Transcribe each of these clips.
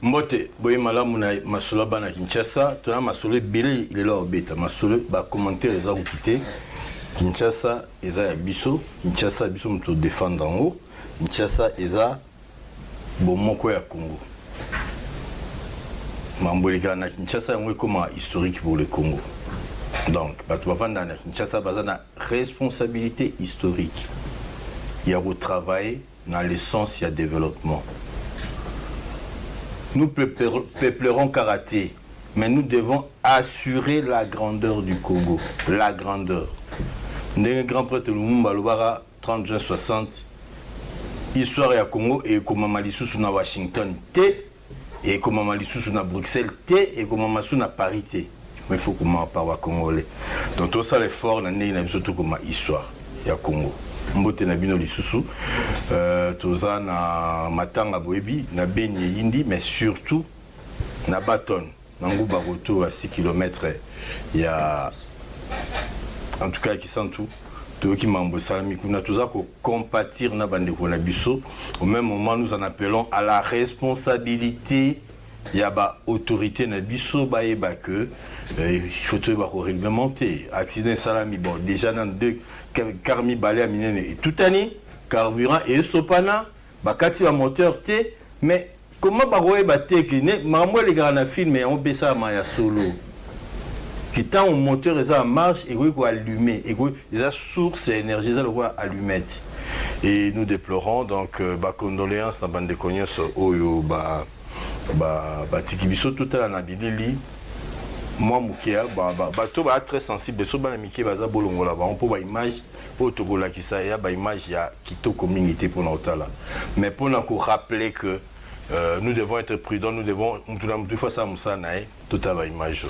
Mbote, boye malamu na masolo bana Kinshasa, tona masolo ebele il est là obeta, masolo ba commentaire les a occupé. Kinshasa eza ya biso, Kinshasa biso muto défendre en haut, Kinshasa eza bomoko ya Congo. Mambolika na Kinshasa yango comme historique pour le Congo. Donc, bato bavanda na Kinshasa baza na responsabilité historique. Il y a retravailler dans l'essence, il y a développement. Nous peuplerons karaté, mais nous devons assurer la grandeur du Congo. La grandeur. Nous grand prêtre Lumumba Lubara 30 juin 60, histoire ya Congo et comme Malissus na Washington T et comme Malissus na Bruxelles T et comme Malissus na Paris T. Mais il faut qu'on parle congolais. Donc tout ça l'effort na né surtout comme histoire ya Congo. Mbote na bino lisusu toza na matanga boebi na benye yindi mais surtout na baton na nguba roto à 6 km ya en tout cas qui sent tout qui mambo salami kuna toza ko compatir na bandeko na biso au même moment nous en appelons à la responsabilité ya ba autorité na biso ba eba que il faut te ba réglementer accident salami bon déjà dans deux Carmi balé à minene et tout année carburant et sopana bakati wa moteur T mais comment baroye baté que ne mambo les gars na film mais on baisse à maya solo qui tant au moteur est en marche et quoi allumer et quoi les sources énergie ça le quoi allumette et nous déplorons donc ba condoléances na bande de cognos oyo ba tikibiso tout à la nabilili. Moi mukia bato ba très sensible so bana mikie baza bolongola ba on pour ba image pour togola ki ça ya ba image ya kitoko communauté pour l'otala mais pour nous rappeler que nous devons être prudents, nous devons tout fois ça musana tout à ba image.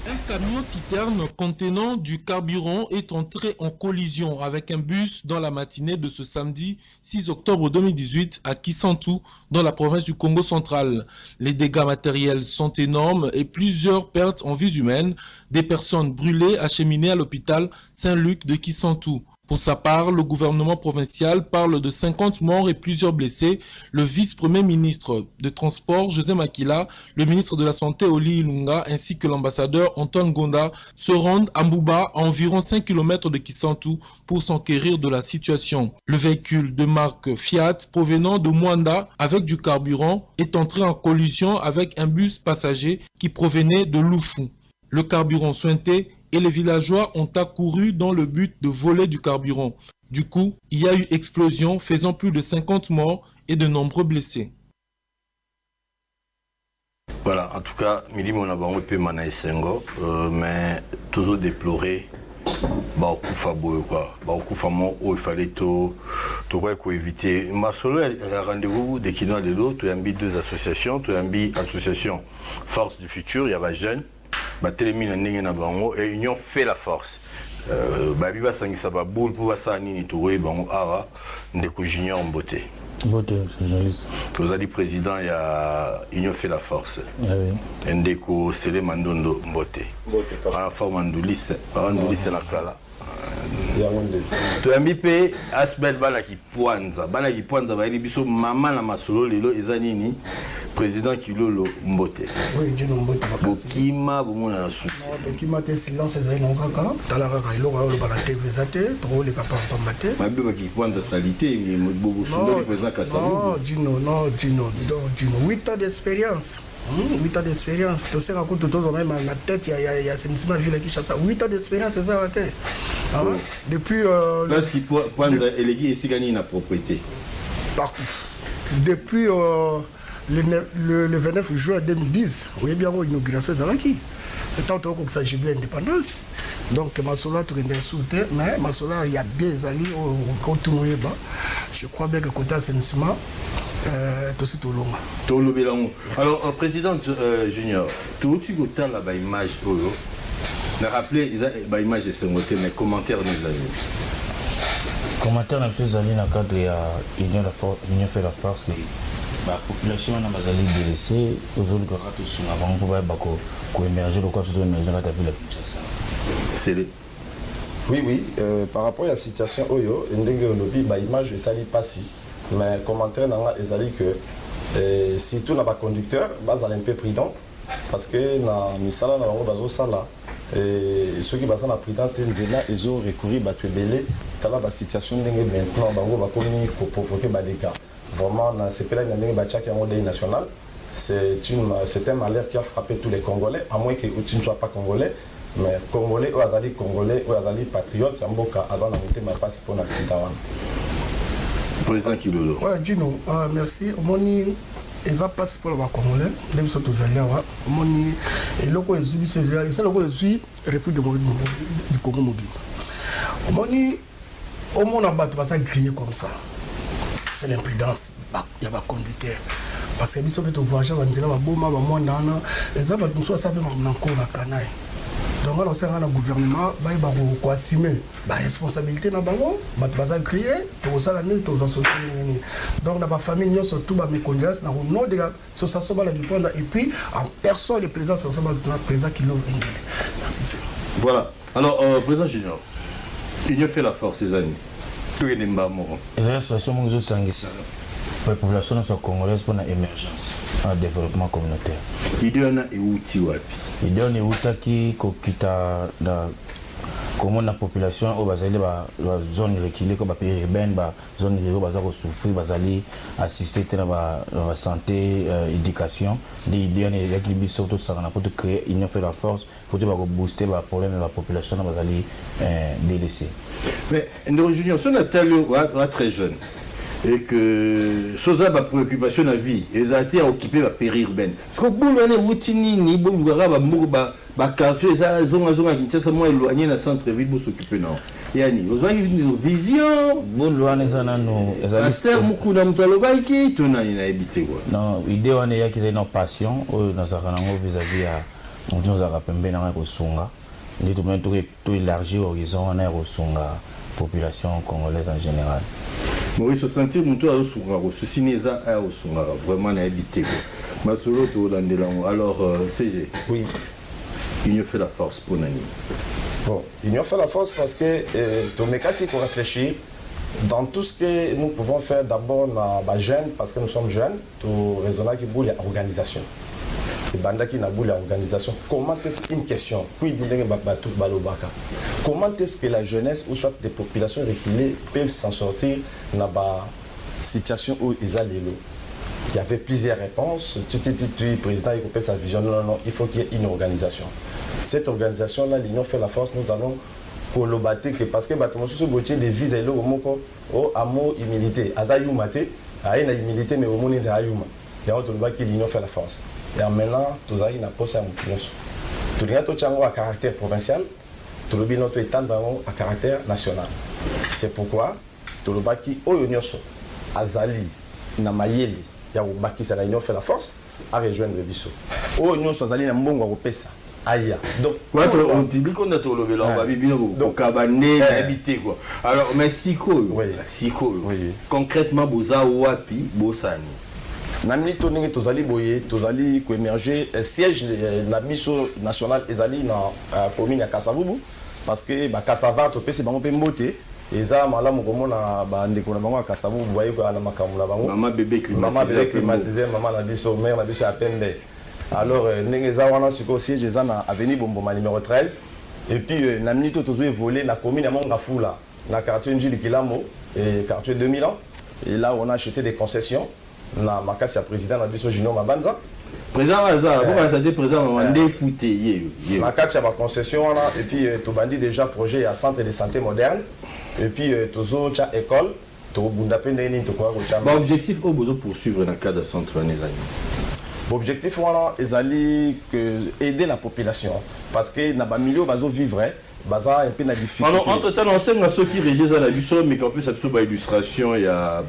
Un camion-citerne contenant du carburant est entré en collision avec un bus dans la matinée de ce samedi 6 octobre 2018 à Kisantu, dans la province du Congo central. Les dégâts matériels sont énormes et plusieurs pertes en vies humaines, des personnes brûlées acheminées à l'hôpital Saint-Luc de Kisantu. Pour sa part, le gouvernement provincial parle de 50 morts et plusieurs blessés. Le vice-premier ministre de Transport, José Makila, le ministre de la Santé, Oli Ilunga, ainsi que l'ambassadeur Antoine Gonda se rendent à Mbouba, à environ 5 km de Kisantu, pour s'enquérir de la situation. Le véhicule de marque Fiat, provenant de Mwanda, avec du carburant, est entré en collision avec un bus passager qui provenait de Loufou. Le carburant sointé et les villageois ont accouru dans le but de voler du carburant. Du coup, il y a eu explosion faisant plus de 50 morts et de nombreux blessés. Voilà, en tout cas, Mili Monabango peut mana esengo, mais toujours déplorer il fallait tout éviter. Masolo a rendez-vous de Kino de l'eau, tu as mis deux associations, tu as mis l'association Force du Futur, il y a jeunes. Et l'union fait la force. Babiba Sangisa Baboul pour ça Nini Touré Bango Ara Ndeko Junior Mbote. Mbote, c'est journaliste. Vous avez dit président, il y a Union fait la force. Ndeko Sele Mandondo Mbote. Mbote. En forme Andoulis, Andoulis la Kala. Tu as mis P. Asbel Banaki Pwanza. Banaki Pwanza va biso maman la masolo lelo ezanini. Président Kilolo Mbote. Oui, Dieu Mbote. Bokima, Bomona Souti. Bokima, t'es silence, c'est un kaka. Talara, il aura le balaté, les athées, trop les capables de mater. Ma bébé qui pointe de salité, il est beaucoup souvent le président Kassabou. Non, Dino, non, Dino. 8 ans d'expérience. 8 ans d'expérience. Tu sais, quand tu as même la tête, il y a ce monsieur qui a ça. 8 ans d'expérience, c'est ça, la tête. Depuis. Lorsqu'il pointe élégé et s'il gagne une propriété. Partout. Depuis. Le 29 juin 2010, vous voyez bien l'inauguration de Zalaki. Le temps que ça j'ai bien l'indépendance. Donc, Massola, tu es soutenu, mais Massola, il y a bien des alliés au continent. Je crois bien que côté assainissement, tout c'est tout long. Alors, président Junior, tout ce que tu as là, l'image, on a rappelé l'image de ce côté, mais commentaires nous amis. Commentaire na biso ezali na cadre ya union fait la force la population na bazali blessé aujourd'hui ka to sunga bango ba bako ko émerger le quoi to émerger ka tapis la Kinshasa. C'est oui par rapport à la situation oyo ndenge lobi ba image ezali passé mais commentaire nanga ezali que Et surtout na ba conducteur bazala un peu prudent parce que na misala na bango bazo sala et ceux qui basent na prudence tenzela ils ont recouru bato ebele tala ba situation ndenge maintenant bango ba komi ko provoquer ba dégâts vraiment na sepela na ndenge ba tchaki en mode national c'est un malheur qui a frappé tous les Congolais à moins que tu ne sois pas congolais mais congolais ou azali patriote mboka azana motema passe pour l'accident wana. Président Kilolo. Ouais, Dino, merci. Moni, ils ont passé pour le Congolais. Même si tous allés là, moni, et le quoi est c'est le quoi est République du Congo mobile. Moni, au monde a battu pas ça grillé comme ça. C'est l'imprudence. Il y a pas conducteur. Parce que ils sont peut-être voyageurs, on dirait bah boma bah moi nana. Les gens battu soit ça peut encore la canaille. Donc on sait le gouvernement va ko assumer la responsabilité na bango bat baza créer to ça la nuit to so donc na ba famille nous surtout ba mes condoléances na au nom de la association ba la défendre et puis en personne le président association ba président Kilo Ndele. Merci. Voilà. Alors président Junior, il a fait la force ces années. Tout est demba moro. Et la situation mo zo sangisa. La population congolaise pour l'émergence, un développement communautaire. Il y en a et outil wapi. Il y en a outaki kokita da comment la population au basali ba zone reculée comme pays urbaine ba zone rurale ba za souffrir basali assister na ba santé éducation il y en a qui bi surtout ça na pour créer union fait la force pour te booster ba problème de la population na basali délaissé. Mais Ndoro Junior son atalio wa très jeune. Et que chose ma préoccupation la vie ils ont été occupés par périurbaine parce que bon on est routine ni bon ba quartier ça zonga Kinshasa moi éloigné na centre ville pour s'occuper non yani ils ont une vision bon loane sana no Pasteur mukuna mutalo baiki tona ina habité quoi non idée on est qu'il y a une passion dans sa kanango vis-à-vis à on nous a rappelé na ko sunga ndi tout élargir horizon na ko sunga population congolaise en général. Maurice sentir mon tour à Osunga, ceci n'est à Osunga, vraiment habité. Masolo to Landelango. Alors CG. Oui. Il fait la force pour Nani. Bon, il fait la force parce que tout mes cas qui faut réfléchir dans tout ce que nous pouvons faire d'abord na jeunes parce que nous sommes jeunes, tout raisonner qui boule organisation. Et banda qui n'a boule organisation. Comment est-ce qu'une question, puis comment est-ce que la jeunesse ou soit des populations reculées peuvent s'en sortir dans la situation où ils ont l'élo? Il y avait plusieurs réponses. Le président il coupe sa vision. Non, il faut qu'il y ait une organisation. Cette organisation-là, l'Union fait la force. Nous allons collaborer parce que nous sommes des vies au amour humilité. Azayu mate, aïe na humilité mais au monde de ayuma. Et on doit que l'Union fait la force. Et maintenant, tout ça, il a posé un petit tout le monde à caractère provincial, tout le monde est à caractère national. C'est pourquoi tout le monde qui est Azali, Namayeli, Yabaki, ça l'Union fait la force à rejoindre le Bissau. Oyo Azali, Nambongo, Opesa. Aïe. Donc, on dit qu'on a tout levé là, on va vivre au cabanet, habité quoi. Alors, mais Siko, concrètement, Boza Wapi, Bosani. Namni toningi tozali boye tozali ko émerger siège la biso national ezali na commune ya Kasavubu parce que ba Kasava to pesi bango pe mbote eza malamu komona ba ndeko na bango ya Kasavubu boye ko na makamu na bango maman bébé climatisé maman na biso mère na biso ya pembe alors ndenge eza wana siko siège eza na avenue Bomboma numéro 13 et puis namni to tozo évoluer na commune ya Mongafula na quartier Njili Kilamo et quartier 2000 ans et là on a acheté des concessions na makasi ya président na biso Junior Mabanza président Azar comment ça dit président Mandé fouté makati ya ba concession wana et puis to bandi déjà projet à centre de santé moderne et puis tozo cha école to bunda pe ndeni to kwa ko cha objectif au besoin poursuivre dans cadre de centre les amis objectif wana ezali que aider la population parce que na ba milieu bazo vivre baza un peu na difficulté alors entre temps on sait ceux qui régissent la biso mais qu'en plus ça tout illustration il y a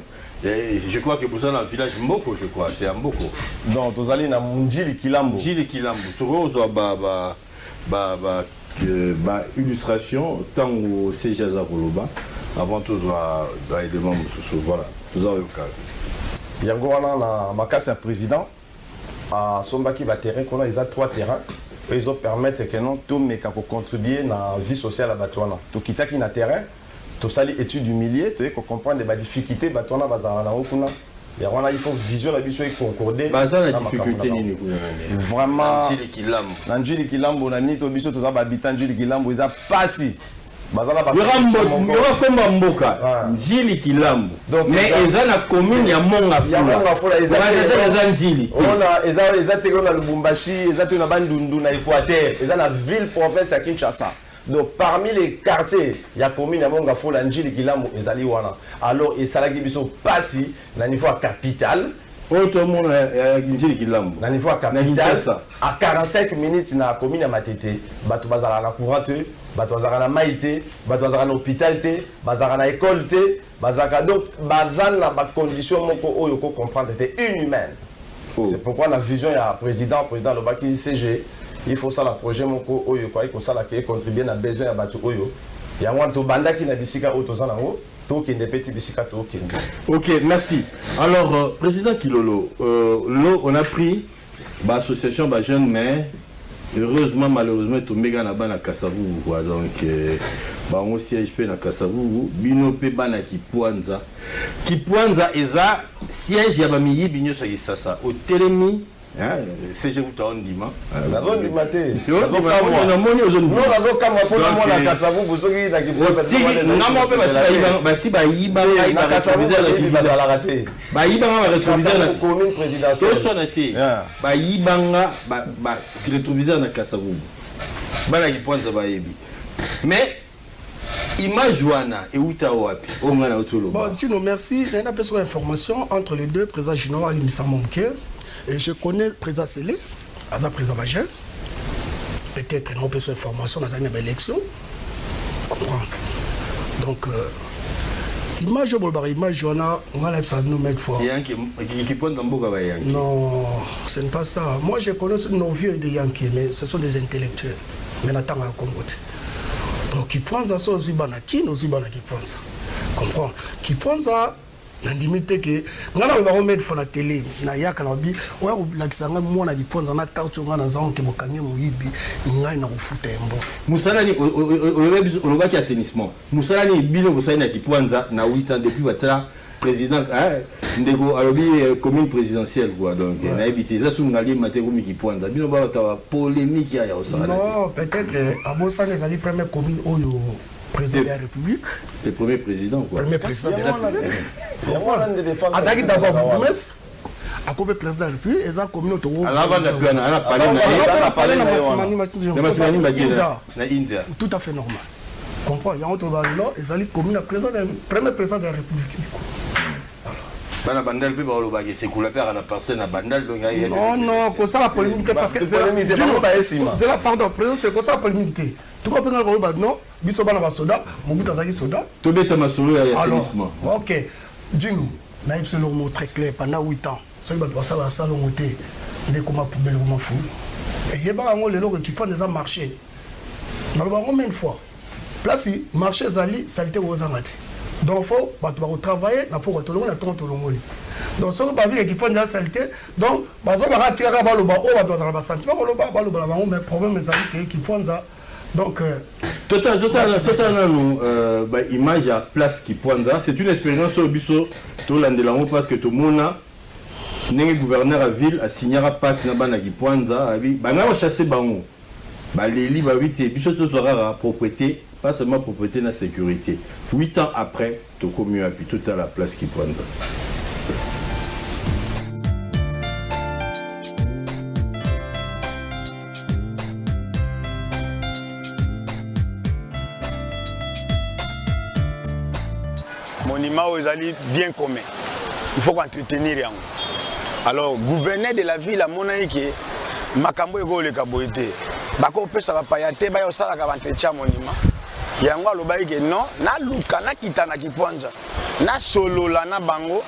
et je crois que pour ça dans le village Mboko je crois c'est à Mboko donc tozali na Njili Kilambo toujours illustration tant au CGA Koloba avant tout élément voilà tout ça yango wana na makasi ya président a sombaki ba terrain qu'on a ils a 3 terrains ils ont permettre que non tout mais qu'on contribuer na vie sociale à Batouana to kitaki na terrain to sali étude du milieu to ko comprendre ba difficulté Batouana bazala na okuna il faut vision la vision et concorder. La difficulté vraiment Nanjili Kilambo na nito biso to za habitant Njili Kilambo ils a passé bazala ba komba mboka Njili Kilambo mais eza na commune ya Monga Fula eza Njili on eza te na Lubumbashi eza te na Bandundu na Équateur eza na ville province ya Kinshasa. Donc parmi les quartiers, il y a commune à Monga Fola, Njili Kilambo et Zaliwana. Alors, et Salaki Biso passi, na niveau à capitale. Tout le monde a Njili Kilambo. Na niveau à capitale, à 45 minutes, na commune à Matete, Bato Bazara na courante, Bato Bazara na Maïté, Bato Bazara na hôpital, Bazara na école, Bazara. Donc, Bazan na condition moko oyoko comprendre était inhumaine. C'est pourquoi la vision il y a président Lobaki CG. Il faut ça la projet moko oyo quoi il faut ça la qui contribuer na besoin ya batu oyo ya wanto banda ki na bisika oyo tozana ngo to kende petit bisika to kende. OK, merci. Alors président Kilolo, on a pris l'association ba jeunes mais heureusement malheureusement to mega na bana Kasavu quoi donc on siège pe na Kasavu bino pe bana Kipwanza eza siège ya ba miyi binyo so kisasa au Telemi. C'est je vous t'en dis ma. La zone du matin. Non, la zone pour le monde à Kasavu pour ceux qui n'ont pas de. Non, moi je vais la commune présidentielle. Mais image wana et uta wapi ongana otolo. Bon, Tino, merci. Il y a une petite information entre les deux présidents généraux Ali Missamomke. Et je connais le président Sélé, le président Bagé. Peut-être non, plus d'informations dans une élection. Donc, image, on va nous mettre fort. Non, ce n'est pas ça. Moi, je connais nos vieux de Yankee, mais ce sont des intellectuels. Mais n'attends à Congo. Donc, ils prennent ça aux Ibanaki, nos Ibanaki prennent ça. Comprends? Qui prennent ça. Nandimite que ngana ba remettre fo na télé na yaka na bi oya ko lakisanga mona diponza na carte ngana za onke bokanye muyibi ngai na kufuta embo musalani olobaki assainissement musalani bino bosali na kiponza na 8 ans depuis batala président ndeko alobi commune présidentielle quoi donc na habité ça sous ngali mateko mi kiponza bino ba ta polémique ya osala non peut-être abosane ezali première commune oyo président de la République. Le premier président, quoi. Premier président de la République. Azaki d'abord Boumès, à côté président de la République, et ça commune au tout à fait normal. Comprends, il y a un autre là, et ça commune premier président de la République. Bana bandal pe ba olobaki c'est cool faire na personne na bandal donc non comme ça la polémique parce que c'est la pardon président c'est comme ça la polémique tout comprends le non biso bana ba soda mobutu azaki soda to beta masolo ya assainissement OK dis-nous na yipse le mot très clair pendant 8 ans ça va passer la salle monter des comment poubelle comment fou et il y a pas ngo lelo qui font des marchés na ba combien de fois place marché zali saleté aux amati. Donc il faut travailler pour que tout le monde ait tout le monde. Donc ce qui prend de la saleté, donc on va retirer le sentiment mais le problème est qui prend ça. Donc totalement image à place qui prend ça, c'est une expérience au biso tout l'andelango parce que tout le monde n'est gouverneur à ville a signé un pacte na bana qui prend ça, bana chasser bango. Les livres biso to sera propriété. Pas seulement propriété na sécurité. 8 ans après, tu as mieux appuyé tout à la place qui prend ça. Monument aux alliés bien commun. Il faut entretenir. Alors, gouverneur de la ville à Monaïque, Makambo ego le kaboité. Bako pesa ba payate ba yo sala ka entretien monument. Yango alobaki ke non na luka na kita na kiponza na solola na bango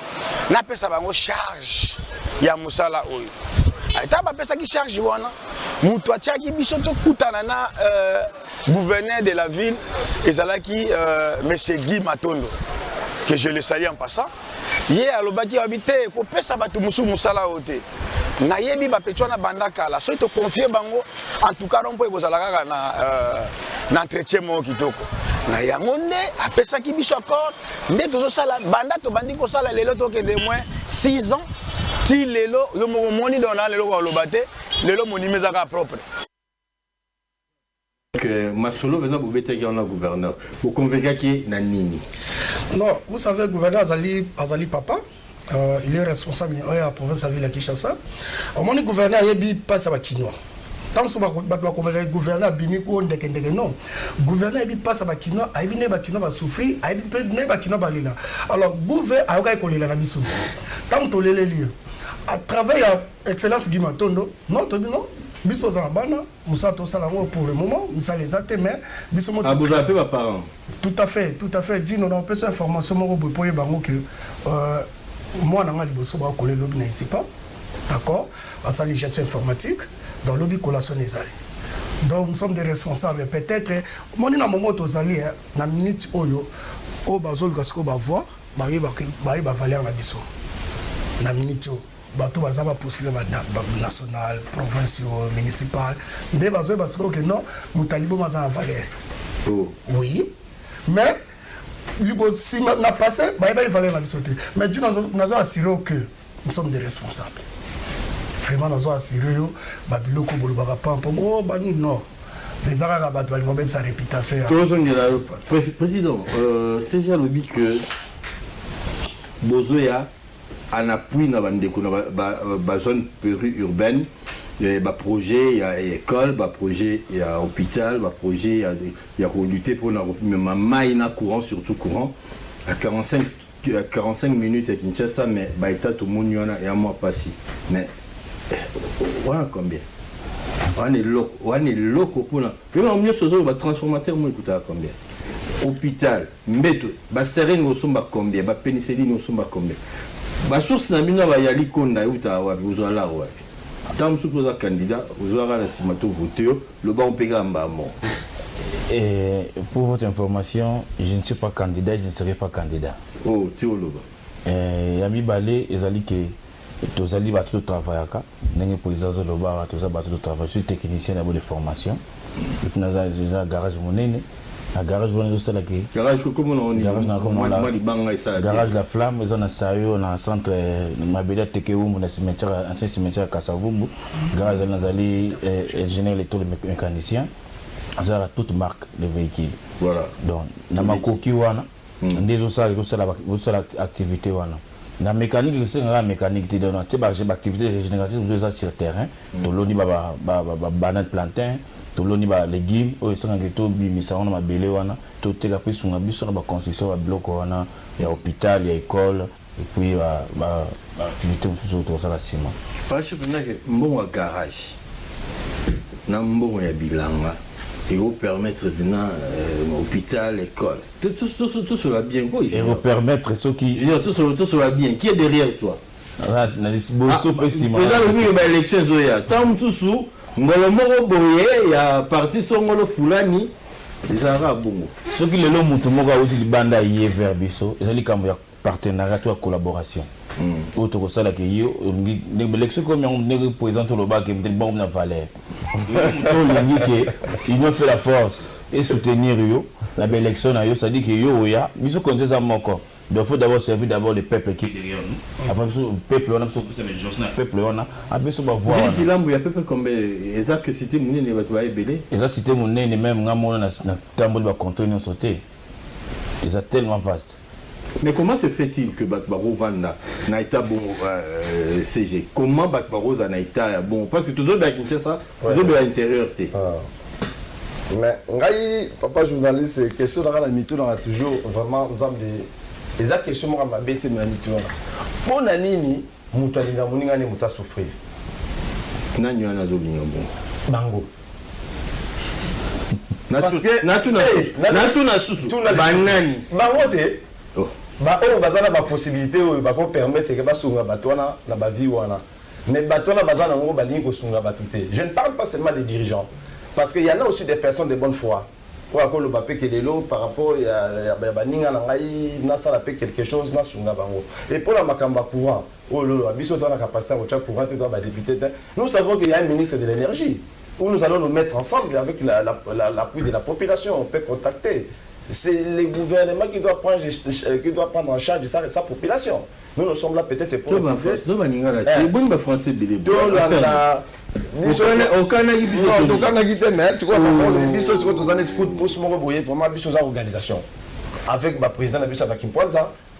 na pesa bango charge ya musala oyo aita ba pesa ki charge wana mutu atiaki biso to kutana na gouverneur de la ville ezalaki monsieur Guy Matondo que je le salue en passant ye alobaki habité ko pesa batu musu musala ote na yebi ba petwa na bandaka la so to confier bango en tout cas on peut kozala kaka na entretien mo kitoko na yango nde apesaki biso accord nde tozosala banda tobandi kosala lelo tokende moins 6 ans ti lelo yo moko moni dona lelo koloba te lelo monime ezaka propre. Masolo venant pour bêter en gouverneur. Vous convaincez qui na nini? Non, vous savez, le gouverneur Azali Papa, il est responsable de la province de la Kinshasa. Au moment où le gouverneur passe à Kinois. Tant que le gouverneur Bimiko Ndekendeke, non. Le gouverneur passe à Kinois, Kinois va souffrir, Kinois va lire. Alors, le gouverneur a eu la mission. Tant que les lieux. À travers l'excellence Guimatondo, non, biso za bana musa to sala pour le moment musa les até mais biso mo vous appelez vos parents. Tout à fait dit nous on peut cette information mo bo poye bango que moi na ngali boso ba coller lobby na pas d'accord à sa gestion informatique dans lobby collation des alliés. Donc nous sommes des responsables peut-être mon na moment to zali na minute oyo o bazol gasko ba voix ba valeur na biso na minute bateau bazaba possible national, provincial, municipal. Mais bateau parce que non, Moutalibo maza en valeur. Oui, mais si on a passé, il va y valeur la bisoté. Mais Dieu nous a assuré que nous sommes des responsables. Vraiment nous a assuré Babiloko Bolobara Pampo, Bani non. Les Arabes vont même sa réputation. Président, c'est déjà le but que Bozoya en appui dans la zone périurbaine, il y a des projets, il y a école, il y a projet, il y a hôpital, il y a projet, il y a lutter pour la maïna courant, surtout courant, à 45 minutes à Kinshasa, mais il y a tout le monde et à moi passé. Mais on a combien? On est loco pour la. Puis on mieux ce jour, le transformateur, on écoute à combien? Hôpital, méthode, serine au somba combien, pénicilline au somba combien? La source na mina ba yali konda uta wapi uzala wapi. Tant que vous êtes candidat, vous aurez la simato voté, le banc pega mbamo. Et pour votre information, je ne suis pas candidat, je ne serai pas candidat. Oh, tu loba. Yami balé ezali ke tozali ba tout travail aka, ndenge président loba toza ba tout travail, je suis technicien de formation. Et puis naza garage monene. La garage garage la flamme, ils ont un sayo, on a un centre, Mabeda Tekeoum, on a un cimetière Kassavoumou, garage Nazali, ingénieur électromécanicien, ils ont toute marque de véhicules. Voilà. Donc, Namako Kiwana, vous avez l'activité. La mécanique, c'est la mécanique, j'ai activité régénérative, vous avez sur terrain, tout l'eau, banane plantain. Tout le monde légumes, ils sont en ghetto, ils sont en belé, tout est après sur la construction, il y a hôpital, il y a école, et puis l'activité autour de la ciment. Parce que bon garage, bon bilanga, et vous permettre maintenant hôpital, école, tout cela bien quoi. Et vous permettre ce qui. Tout cela bien. Qui est derrière toi? Élection Zoya. Tant sous. Ngolo boye ya parti songolo fulani ezara bongo soki lelo mutu moko auti libanda ye vers biso ezali kambo ya partenariat to collaboration auto ko sala ke yo l'élection comme on ne présente le bac et bon na valeur on dit que il doit faire la force et soutenir yo la belle élection na yo ça dit que yo ya biso konza za moko. Il faut d'abord servir d'abord le peuple qui est derrière nous. Avant le peuple, on a besoin de peuple, on a besoin de voir. Il y a peuple comme Ezak que cité mon nez va belé. Ezak cité mon nez même on a tambour va contrôler nos sauter. C'est tellement vaste. Mais comment se fait-il que Bakbaro Vanda n'a été bon CG? Comment Bakbaro n'a été bon? Parce que toujours bien Kinshasa, toujours bien à l'intérieur. Mais ngai papa journaliste, question dans la mytho on a toujours vraiment ensemble de les questions moi m'a bête mais mytho bon nini mutu alinga moninga ne muta souffrir nani ana zolinga bon bango parce que natu na susu banani bango te ba o bazana ba possibilité o ba ko permettre que ba sunga batwana na ba vie wana mais batwana bazana ngo ba lingo sunga batuté. Je ne parle pas seulement des dirigeants. Parce qu'il y en a aussi des personnes de bonne foi. Par rapport à quelque chose, et pour la Makamba courant, nous savons qu'il y a un ministre de l'énergie, où nous allons nous mettre ensemble avec l'appui de la population. On peut contacter. c'est le gouvernement qui doit prendre en charge sa population. Nous sommes là peut-être pour organisation. Avec le président de la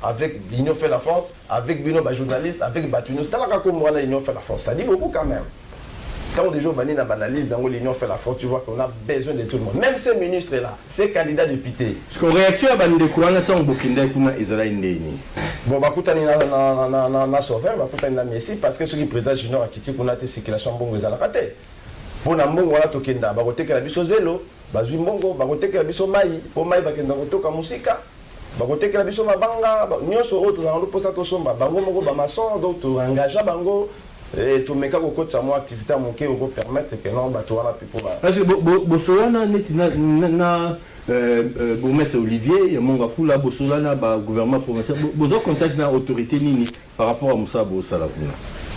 avec l'Union fait la force, avec les journalistes, avec Batuno, l'Union fait la force. Ça dit beaucoup quand même. Quand des gens analysent dans l'Union fait la force, tu vois qu'on a besoin de tout le monde. Même ces ministres-là, ces candidats députés. Parce que réaction à Bande Kouana, c'est un Burkina Kuna Israël Ndeni. Bon, bah, écoute, on a sauvé, bah, écoute, on a Messi, parce que ce qui est président Junior a quitté, on a été circulation bon, ils ont raté. Pour Nambon, on a Tokenda, bah, côté que la biso zélo, bah, Zumbongo, bah, côté que la biso maï, pour maï, bah, kenda côté comme musika, bah, côté que la biso mabanga, bah, nyon so autres, on a l'opposé à somba, bango, mongo, bah, maçon, donc, tu engages bango. Et tout le monde qui a une activité qui peut permettre que non, tu vas plus pouvoir. Parce que Bossolana, Bourgmestre Olivier, mon Foula, Bossolana, gouvernement français, vous avez contact avec l'autorité par rapport à Moussa Bossala.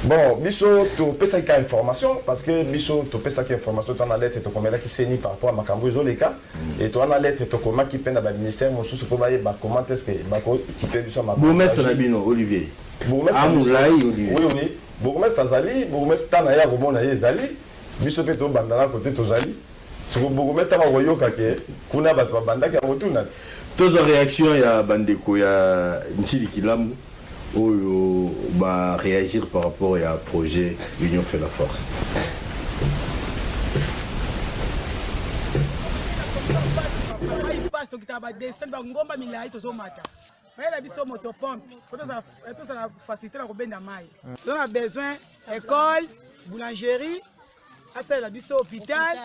Bon, biso tu peux ça qui information parce que biso tu peux ça qui information tu en alerte tu comme là qui s'est par rapport à Makambo Izoleka et tu en alerte tu comment qui peine dans le ministère mon sous pour voir comment est-ce que qui peut biso ma Bourgmestre Nabino Olivier. Bourgmestre Amoulaï Olivier. Oui. Bourgmestre Azali, Bourgmestre Tanaya Romona Ezali, biso pe to bandana côté to Zali. Sur Bourgmestre ma royoka ke kuna batu banda ki rotuna. Toutes les réactions ya bandeko ya Nchili Kilambo ou bah réagir par rapport à projet Union fait la force. La biso motopompe, tout ça faciliter la robine mai. On a besoin école, boulangerie, à la biso hôpital,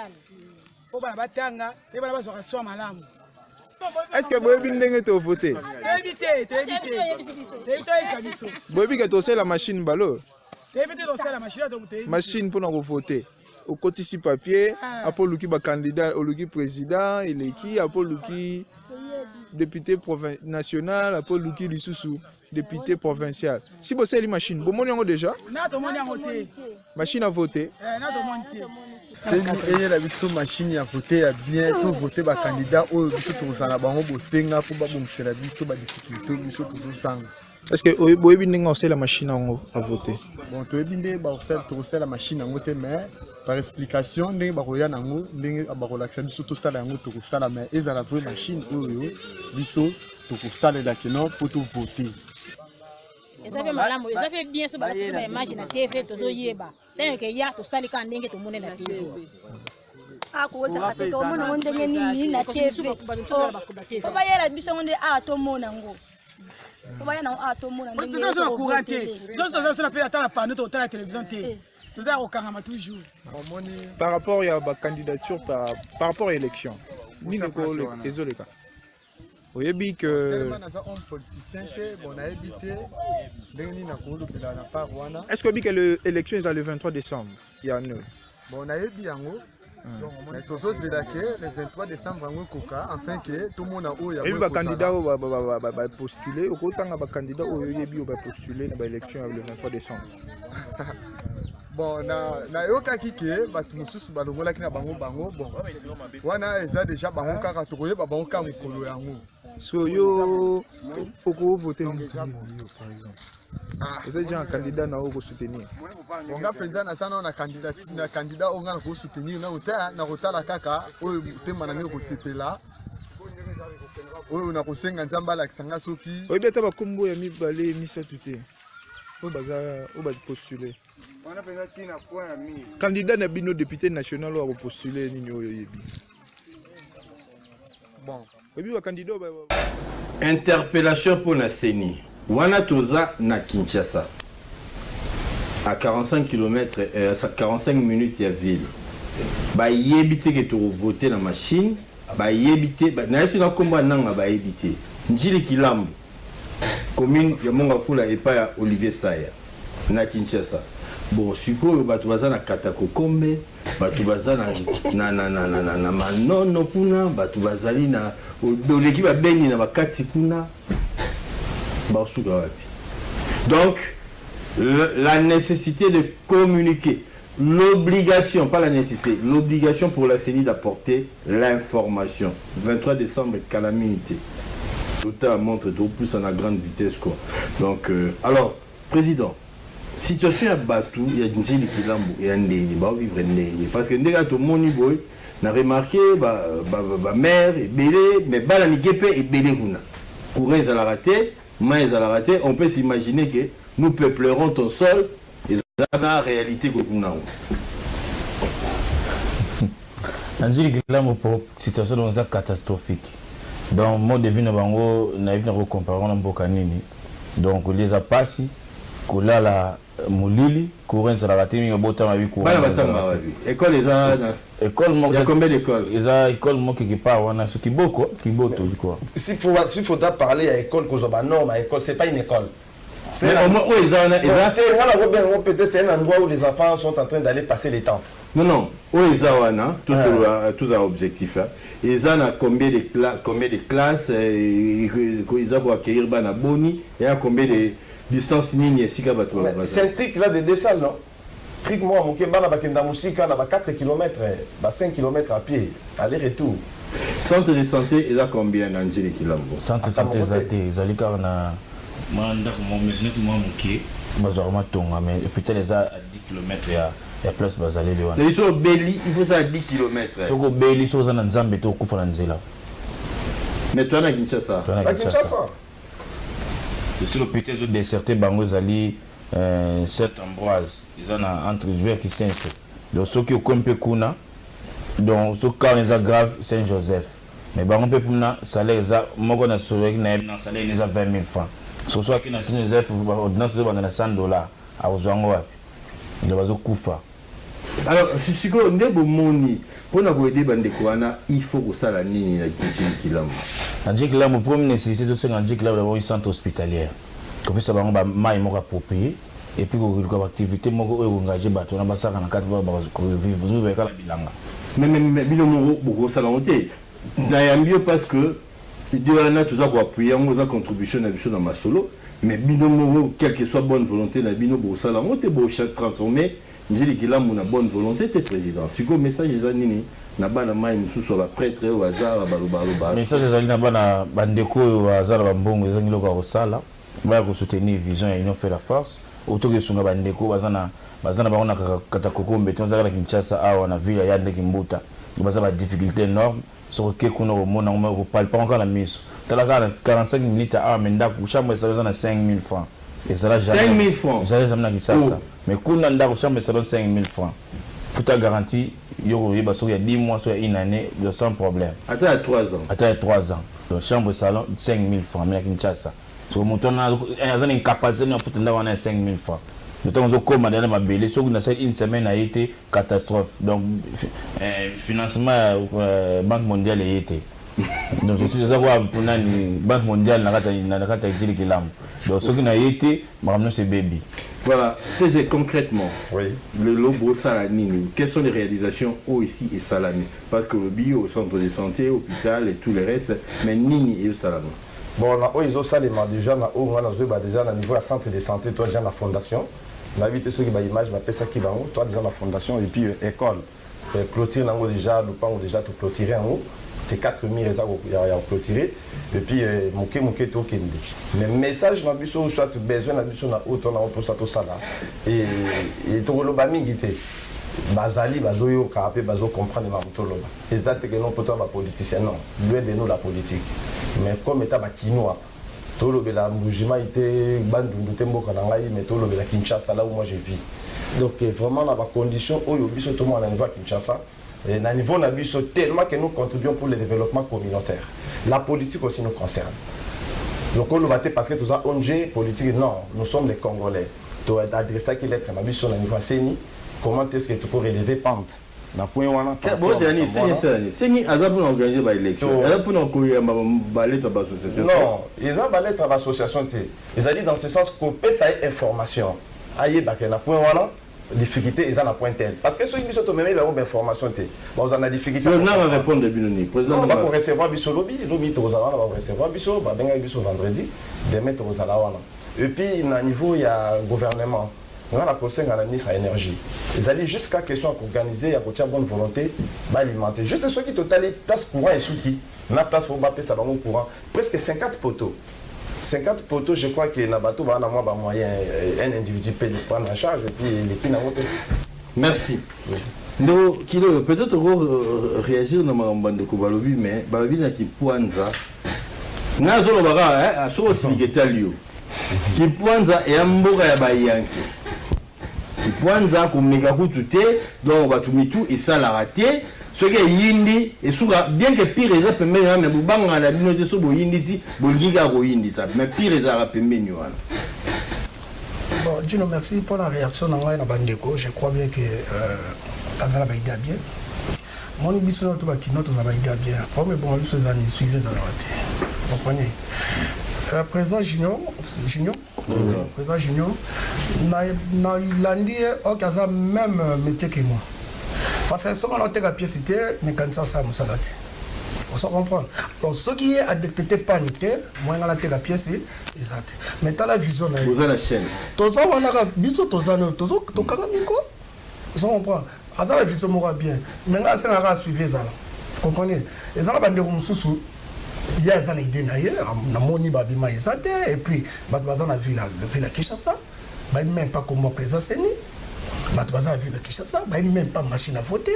pour la batanga, et pour la base de malamu. Est-ce que vous avez bien voté? C'est évité. Vous avez bien la machine balo? La machine pour nous voter. Au quotidien papier, après le candidat, le président, il est qui, après le député national, après le député provincial. Si vous avez une machine, vous avez déjà? Machine à voter. C'est une machine à voter, à bien tout voter par candidat ou tout ça là bas on bossera pour pas bon la biso ba difficulté biso tout ça. Est-ce que vous avez bien la machine à voter? Bon, tu as bien la machine à voter mais par explication ndenge ba roya nango ndenge ba relaxer biso tout ça là ngo tout ça là mais ils a la vraie machine oyo biso tout ça là d'accord pour tout voter. Ça fait malamu, ça fait bien so ba la sima image na TV tozo yeba. Tant que ya to sali ka ndenge to mona na TV. Ko za ka to mona ndenge nini na TV. Ko ba yela biso nde to mona ngo. Ko ba yana to mona ndenge. Tout ça courant té. Tout ça na fait la panneau to la télévision té. Tout ça au carrément toujours. Par rapport à la candidature par rapport à l'élection. Ni le ko les cas. Oui, bien que. Est-ce que l'élection est le 23 décembre? Il y a un. Bon, on a eu bien. Mais tous ceux qui le 23 décembre, afin que tout le monde a eu un candidat va postuler. Au côté d'un candidat va postuler à l'élection le 23 décembre. Bon, na yoka kike batu mususu balongola kina bango bon. Wana eza déjà bango kaka tokoye bango ka mukolo yango. So yo oko voter par exemple. Vous êtes déjà un candidat na oko soutenir. On ga penza na sana na candidat on ga ko soutenir na ota na rotala kaka oyo tema na ngeko sepela. Oyo na kosenga nzamba la kisanga soki. Oyo beta ba kombo ya mibale misatu te. O baza postuler. Candidat na bino député national ou postuler nini oyo yebi. Bon, obi wa candidat interpellation pour la CENI. Wana toza na Kinshasa. À 45 km 45 minutes ya ville. Ba yebite que tu voter la machine, ba yebite na esi na komba nanga ba yebite. Njili Kilambo. Commune ya Mongafula et pas Olivier Saya na Kinshasa. Bon, sikoyo batu baza na Katakokombe, batu baza na manono kuna, batu bazali na oleki ba beni na bakati kuna. Ba suka wapi. Donc la nécessité de communiquer l'obligation, pas la nécessité, l'obligation pour la CENI d'apporter l'information. 23 décembre, calamité. Tout ça montre tout plus en à grande vitesse, quoi. Donc, alors, président, situation à Batou, il y a une série qui est en vivre parce que tout le monde a remarqué, mère est belé, mais balaniguepe est belé. Courant est raté, main est raté, on peut s'imaginer que nous peuplerons ton sol et ça la réalité que nous avons. Angélique Lambo pour situation dans catastrophique. Donc moi devine bango na ivina ko comparer na mboka nini. Donc les a passé ko la mulili courant ça la raté mi bota ma vie courant. Bala batanga école les a école mo il y a combien d'écoles? Ils a école mo qui part wana ce qui boko qui boto quoi. S'il faut parler à école que zoba non ma école c'est pas une école. C'est au moins c'est un endroit où les enfants sont en train d'aller passer le temps. Non, tous un objectif. Ils ont combien de classes, ils ont accueillir Bana Boni, et combien de distances lignes. C'est un truc là de deux salles, non? Trick moi, mon Kébana Bakenda Moussika, on a 4 km, 5 km à pied, aller-retour. Centre de santé, ils ont combien d'Angélique Kilambo? Centre de santé, ils ont dit qu'on a. Mais peut-être les a 10 km et plus bazalé de c'est sur Béli, il faut ça à 10 km. Sur Béli, sur un Nzambe to coupe en Nzela. Mais toi, tu as Kinshasa. Sur le petit jeu déserté, Bango Zali, Saint-Ambroise, ils ont entre joueurs qui s'inscrivent. Donc, ceux qui ont compé Kuna, donc, ceux qui ont grave, Saint-Joseph. Mais Bango Pepuna, salaire, Mogo na Sourek, na salaire, ils ont 20 000 francs. Ce soit qui n'a pas ordonnance de $100 à Ozwango. Il doit Koufa. Alors, si vous avez moni pour nous aider il faut que ça la nini na Kilambo. Angélique Lambo, pour une nécessité, c'est Angélique Lambo d'avoir une centre hospitalière. Comme ça, on va maïmor approprié et puis qu'on a activité, on va engager bateau, on va ça dans 4 mois, vous avez la bilanga. Mais bilan beaucoup ça l'enté. D'ailleurs parce que il y a tout ça pour appuyer, on a contribution dans ma solo. Mais binomo, quelle que soit bonne volonté, la binomo, ça la monte, beau transformé. J'ai dit là, mon bonne volonté, t'es président. Si le message est anini, n'a pas la main, nous sommes prêtre au hasard, à balou. Le message est n'a pas la bandeko au hasard, à bambong, les anglo au sala. Va soutenir vision et union fait la force. Autour de son bandeko, bazana barona katakoko, béton, zara Kinshasa, a on a vu la yande Kimbuta. Il va avoir des difficultés énormes. Sur lequel on ne parle pas encore la mise. Tu as 45 minutes à Amenda, pour chambre, ça donne 5 000 francs. Et ça 5 000 francs. Ça jamais ça. Mais quand on a chambre, ça donne 5 000 francs. Tout a garanti, il y a 10 mois, soit une année, sans problème. Attends à 3 ans. Attends à 3 ans. Donc, chambre, salon, 5 000 francs. Mais il y a ça. Sur le montant, on a une capacité de 5 000 francs. Nous avons commandé ma belle, sauf que une semaine a été catastrophe. Donc, financement Banque mondiale a été. Donc, je suis d'accord pour la Banque mondiale n'a pas été qui l'âme. Donc, ce qui a été, c'est baby. Voilà, c'est concrètement oui. Le logo Salamine. Quelles sont les réalisations au ici et Salamine? Parce que le bio, au centre de santé, hôpital et tout le reste, mais Nini et le Salamine. Bon, on a déjà, on a déjà au niveau du centre de santé, toi déjà la fondation. On a vu ceux qui ont l'image, on a ça qui va en haut, toi déjà la fondation, et puis école. Clôture en haut déjà, le pan déjà tout clôturé en haut. Les 4 murs, il y a clôturé. Et puis, moké tout kende. Mais message, on a vu soit besoin, on a vu sur haut, on a pour ça tout ça là. Et tout le bami guité. Bazali, bazoyo, kapé, bazo comprendre ma motoloba. Exact que non, pour toi, politicien, non. Loin de nous la politique. Mais comme état quinoa. Tout le la mouvement était bandundu tembo kanangai mais tout le la Kinshasa là où moi je vis. Donc vraiment dans la condition où il y a tout le monde à niveau Kinshasa et à niveau nabiso tellement que nous contribuons pour le développement communautaire. La politique aussi nous concerne. Donc on le battait parce que tout ça ONG politique non, nous sommes les Congolais. Tu as adressé à qui l'être nabiso à niveau CENI, comment est-ce que tu peux relever pente? Na point wana bon c'est ni azab pour organiser ba élection azab pour nous ballet ta association non ils ont ballet ta association ils ont dit dans ce sens qu'on peut ça information aye ba que na point wana difficulté ils en a point tel parce que ceux qui sont même là ont information bon on a difficulté non on va répondre de binoni président on va recevoir biso lobby to on va recevoir biso ba benga biso vendredi demain to wana et puis na niveau il y a gouvernement on a conseil à la ministre à l'énergie. Ils allaient jusqu'à question à organiser, à côté de bonne volonté, alimenter. Juste ceux qui totalent place courant et ceux qui n'ont place pour bapper ça au courant. Presque 50 poteaux. 50 poteaux, je crois que dans le bateau, il y a moyen, un individu peut le prendre en charge et puis l'équipe n'a pas. Merci. Donc, peut-être réagir dans ma bande de Kobalobi, mais Balobi n'a qui poinza. Nazolo Bara, so Siligetalio. Qui poinza et Amboga ya Bayanki. Qui poinza comme Megahutu te, donc on va tout mettre tout et ça l'a raté. Ce qui est Yindi, et souvent, bien que pire les apes, mais Boubanga la minorité sur Yindi, si Bolgiga Yindi, ça, mais pire les arapes, Bon, Dino, merci pour la réaction dans la Bandeko. Je crois bien que Azala va aider bien. Mon ambition est que notre va aider bien. Premier bon, les années suivies, ça va rater. Vous comprenez? Président Junior, président Junior, il a dit qu'il même métier que moi. Parce que si on a été à pied, c'était mais quand ça, on s'en a été. On s'en comprend. Donc, ce qui est à détecter paniqué, moi, on a été à pied, c'est exact. Mais tu as la vision. Vous avez la chaîne. Tous on a vision, tous on a micro. On s'en comprend. On a la vision, moi, bien. Maintenant, c'est un suivi, ça. Vous comprenez? Et ça, on a des sous. Il y a des idées d'ailleurs. On a moni babima exact. Et puis, on a vu la Kinshasa. Même pas comme président Séni. On a vu la Kinshasa. Même pas machine à voter.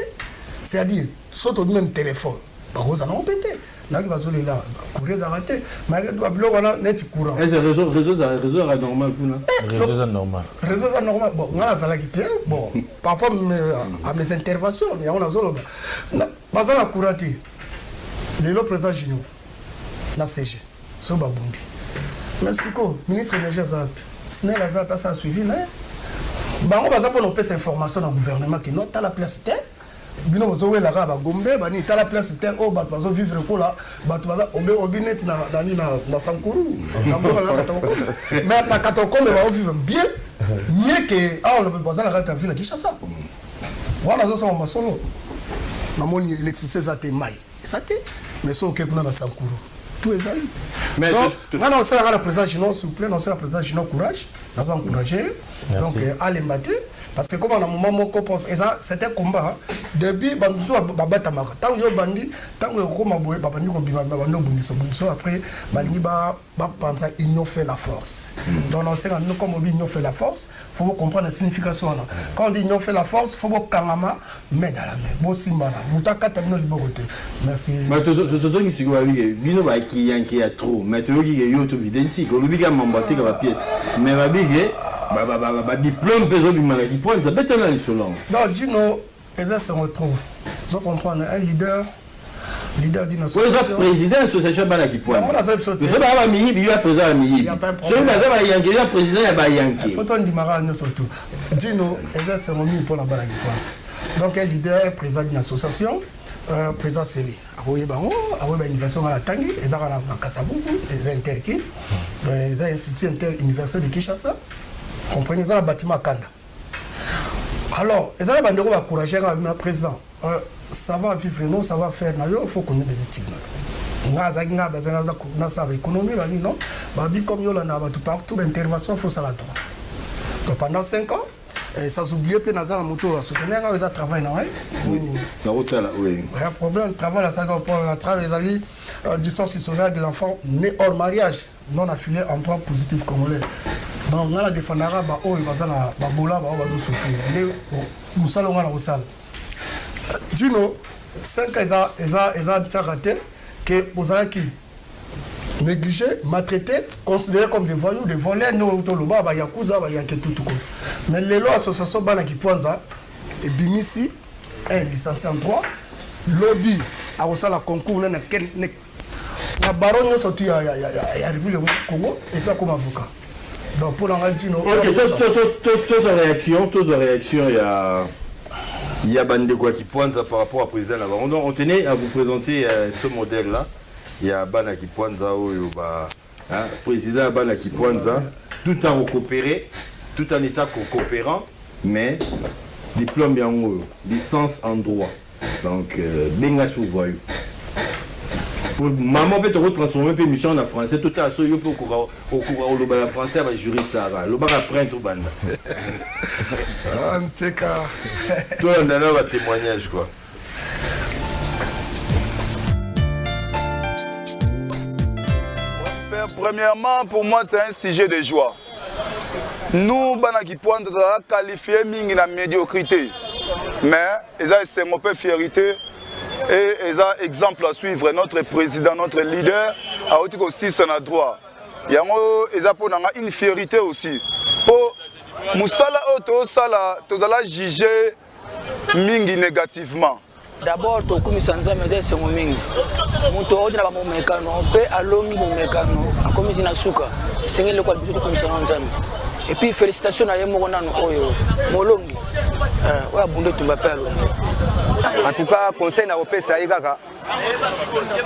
C'est-à-dire, surtout même téléphone. Par contre, on a pété. Là, il va se là, courir arrêter. Mais on a net courant. Est-ce que réseau anormal Réseau anormal. Réseau anormal. Bon, on a la quitté. Bon, par rapport à mes interventions, il y a un zolo. Pas la courantie. Les lots président Gino. La CG. C'est Babundi. Merci quoi. Ministre de l'énergie Azap. Snell Azap a suivi là. Bah, on va pour nous passer information dans le gouvernement qui note à la place terre. Bino bozo we la ka ba gombe bani ta la place terre o ba bazo vivre ko la ba to baza obinet na sankuru na mboka la katoko mais na katoko mais ba vivre bien mieux que on le baza la ka ville Kinshasa wana zo so masolo na moni électricité za te mai ça te mais so ke kuna na sankuru tout est allé mais donc on a aussi la président Gino s'il vous plaît on a la président Gino courage nous encourager donc allez mater. Parce que comme on a un moment où c'était un combat, depuis Bandouso Babatamaka, tant que Bandi, tant que Romaboé, Babandiko Bibabando Bundiso, après, Bandi Banza, ils ont fait la force. Donc on sait que nous, comme ils ont fait la force, il faut comprendre la signification. Quand on dit ils ont fait la force, il faut que Kanama mette à la main. Bon Simbana, Moutaka Tamino du Boroté. Merci. Mais ce sont qui sont Bino qui a trop, mais tu veux qu'il y ait autre vidéo, que l'obliga m'embattre la pièce. Mais ma big diplôme besoin du maladie point ça peut être là les selon non Dino et ça se retrouve vous comprenez un leader d'une association président association balaki point on a ça sauté c'est pas ami il y a président ami il y a pas un problème celui là il y a président ya bayanki faut on dimara nous surtout Dino et ça se remis pour la balaki point donc un leader un président d'une association président Seli aboye bango aboye université à la Tangi et ça na Kasavubu les interki les instituts interuniversitaires de Kinshasa comprenez ça le bâtiment Kanda alors et ça les bandeko va encourager le président ça va vivre non ça va faire il faut qu'on ait des études nga zaginga bazana na ça économie là non babi comme yo là na ba tout partout l'intervention faut ça la droit donc pendant 5 ans et sans oublier que Nazar moto à soutenir quand ils travaillent non oui la route là oui il y a problème travail là ça pour la travail les alliés du sens social de l'enfant né hors mariage non affilié emploi positif congolais donc on a défendra ba o bazana ba bola ba bazo souffrir nous salons na osal Dino 5 ans ils raté que Bozalaki négligé, maltraité, considéré comme des voyous, des voleurs, nous autoloba, ba yakuza, ba yanke tout cause. Mais les lois association bana qui poinza et bimisi un licencié en droit, lobby a aussi la concours na baron sorti ya arrivé le Congo et puis comme avocat. Donc pour l'Argentino. OK, toutes réactions il y a Bandeko qui pointe par rapport au président là. On tenait à vous présenter ce modèle là. Il y a Bana qui pointe ça, président Bana qui pointe ça, tout en coopéré, tout en état coopérant, mais diplôme bien haut, licence en droit. Donc, benga sous voyou. maman peut te retransformer une émission en français, tout à fait, au français, va jurer ça, le bar après tout bande. En tout cas. Tout le monde a un témoignage, quoi. Premièrement, pour moi, c'est un sujet de joie. Nous, Banaki Point, nous avons qualifié la médiocrité. Mais, ils ont une fierté et ils ont exemple à suivre. Notre président, notre leader, a aussi son droit. Ils ont une fierté aussi. Pour Moussala, nous allons juger Mingi négativement. D'abord, tu as dit que mingi. Muto odi na mekano pe alongi mo mekano akomi na suka sengele kwa biso ko misana nzambe. Et puis félicitations à yemo nano oyo molongi oya bunde tumba pe alongi. En tout cas, conseil na opesa ikaka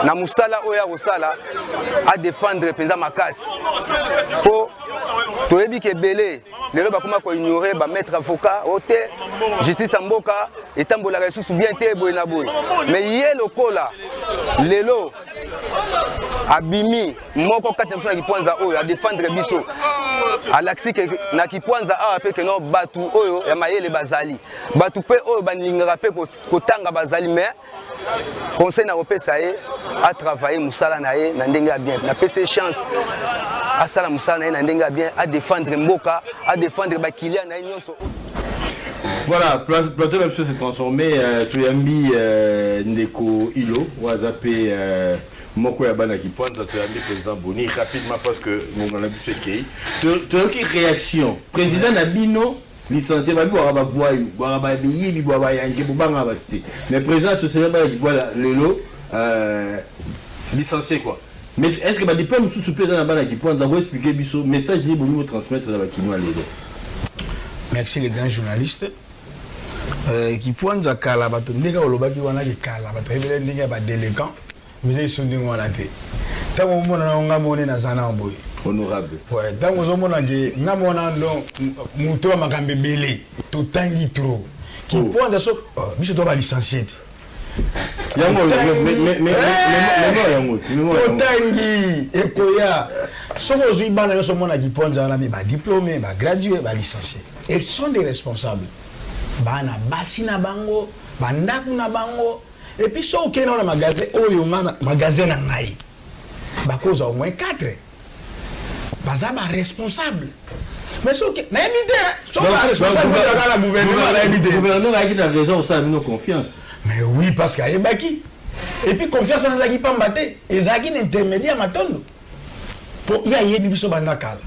na musala oya osala à défendre penza makasi. Po toyebi ke belé lelo bakoma ko ignorer ba maître avocat ote justice mboka etambola ressources bien te boy na boy. Mais yé lokola lelo abimi moko katemso na kipwanza oyo a défendre biso alaksi ke na kipwanza a pe ke no batu oyo ya mayele bazali batu pe oyo baningara pe kotanga bazali mais conseil na opesa ye a travailler musala na ye na ndenge bien na pese chance à sala musala na ye na ndenge bien à défendre mboka à défendre ba client na nyonso. Voilà, plateau même s'est transformé Toyambi Ndeko Ilo Wazape Moko Yabana qui pointe Toyambi président Boni rapidement parce que mon a vu qui tu réaction président Nabino licencié Babi Waraba voyou Waraba Biyi Biboaba Yangi Bobanga Bati mais président ce serait pas qui voit Lelo licencié quoi. Mais est-ce que Badi peut nous soutenir dans la bana qui pointe d'avoir expliqué biso message libre nous transmettre dans la Kinoa Lelo. Merci les grands journalistes. Qui pointe à Kala, ndeka olobaki wana ki Kala, ebele ndenge ba déléguant, mais ils sont ndenge wana te. Tango mona nga mona na zana boy. Honorable. Ouais, tango zo mona ke nga mona ndo muto wa makambe belé, to tangi trop. Qui pointe so biso to ba licencié. Yango mais tangi ekoya. Soko zo ibana so mona ki pointe wana ba diplômé, ba gradué, ba licencié. Et ils sont des responsables. Bana basi na bango, bandaku na bango. Et puis so okena na magasin oyo magasin na ngai. Bakoza au moins 4. Bazaba responsable. Mais so na éviter, so responsable de la gouvernement na éviter. Le gouvernement a raison ça nous confiance. Mais oui parce qu'il y a baki. Et puis confiance na zaki pamba te, ezaki intermédiaire matondo. Pour ya yebi biso bandakala.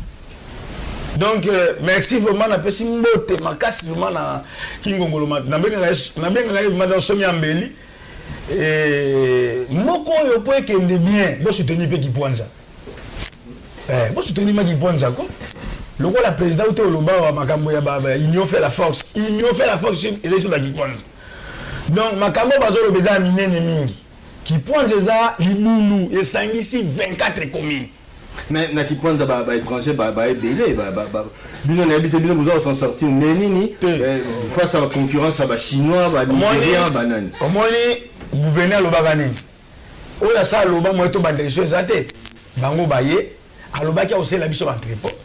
Donc merci vraiment na pesi mbote makasi vraiment na kingongolo na benga madame Sonia Mbeli moko yo po ekende bien bo soutenir pe Kipwanza bo soutenir ma Kipwanza ko loko la président ote oloba wa makambo ya baba union fait la force élection la Kipwanza donc makambo bazolo beza minene mingi Kipwanza za libulu esangisi 24 communes. Mais na Kipwanza ba étranger ba belé bino na habité bino vous s'en sortir neni face à la concurrence ba chinois ba nigérien ba nani au moins gouverneur lobaka nini oya sa loba mo to bandeliso ezate bango baye alobaki osela biso entrepôt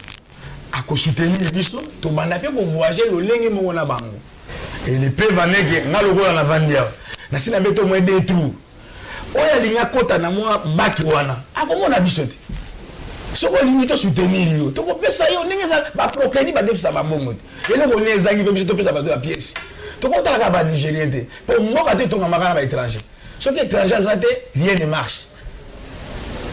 ako soutenir biso to banda pe ko voyager lo lenge mo na bango et les peu vanege ngalokola na vandia na sina beto mo des trous oya linga kota na moi baki wana akomona biso te soko limite soutenir yo to ko pesa yo ndenge za ba proclamer ba defisa ba bongo ele ko neza ngi biso to pesa ba de la pièce to ko tala ka ba nigérien te pour moka te to ngama ba étranger ce qui étranger azate rien ne marche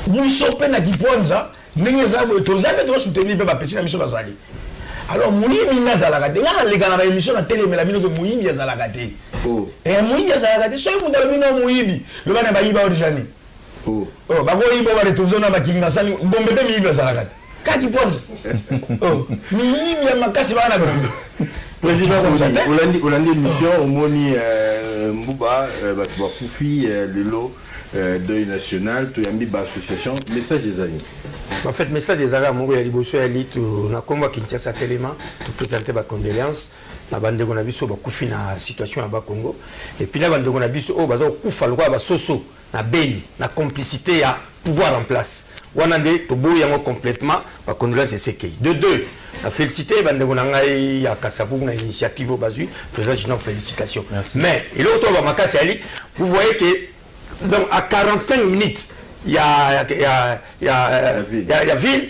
biso pe na Kipwanza ndenge za bo to za pe to soutenir pe ba petit na biso bazali alors muyibi nazala te ngana lega na ba émission na télé mais la bino ko muyibi azala te et muyibi azala te so yo mundalo bino muyibi le bana ba yiba orijani bako yibo ba retunzo na bakinga sani gombe pe miyibi azala te ka Kipwanza miyibi ya makasi bana gombe président Olandi mission omoni Mbuba batu ba fufi lelo deuil national to yambi ba association message des amis. En fait message des amis mongo ya liboso ya litu na komba Kinshasa telema to présenter ba condoléances na bande ko na biso ba kufi na situation ya ba Congo et puis na bande ko na biso o bazo kufa lokwa ba soso na Beni na complicité à pouvoir en place wanande to boyango complètement ba condoléances CKI de deux na félicité bande ngai ya Kasabu na initiative au Bazui président Junior félicitations. Merci. Mais il est autour de Makasi Ali, vous voyez que donc à 45 minutes il y a ville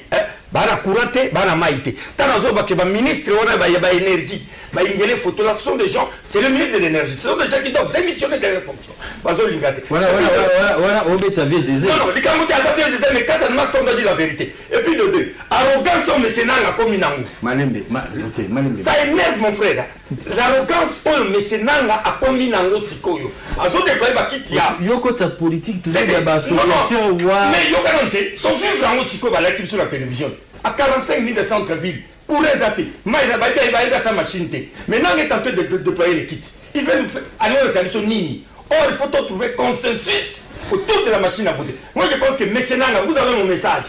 bana couranté bana maïté tanazo ba ke ba ministre on a ba énergie ba ingele photo là, ce sont des gens, c'est le ministre de l'énergie, ce sont des gens qui doivent démissionner de leur fonction bazo lingate voilà obeta zézé non les kamote à ça zézé mais quand ça ne marche pas on doit dire la vérité et puis de deux arrogance on me sénanga comme inangu malembe OK malembe ça énerve mon frère l'arrogance on me sénanga a comme inangu sikoyo azo déployer ba kiki ya yoko ta politique tout ça ba association wa mais yoko nonté ton frère lango sikoyo ba l'active sur la télévision à 45 minutes de centre-ville, courez à pied, mais il va y ta machine. Maintenant, il est en train de déployer les kits. Il va nous faire aller aux solutions Nini. Or, il faut trouver consensus autour de la machine à voter. Moi, je pense que Mécénat, vous avez mon message.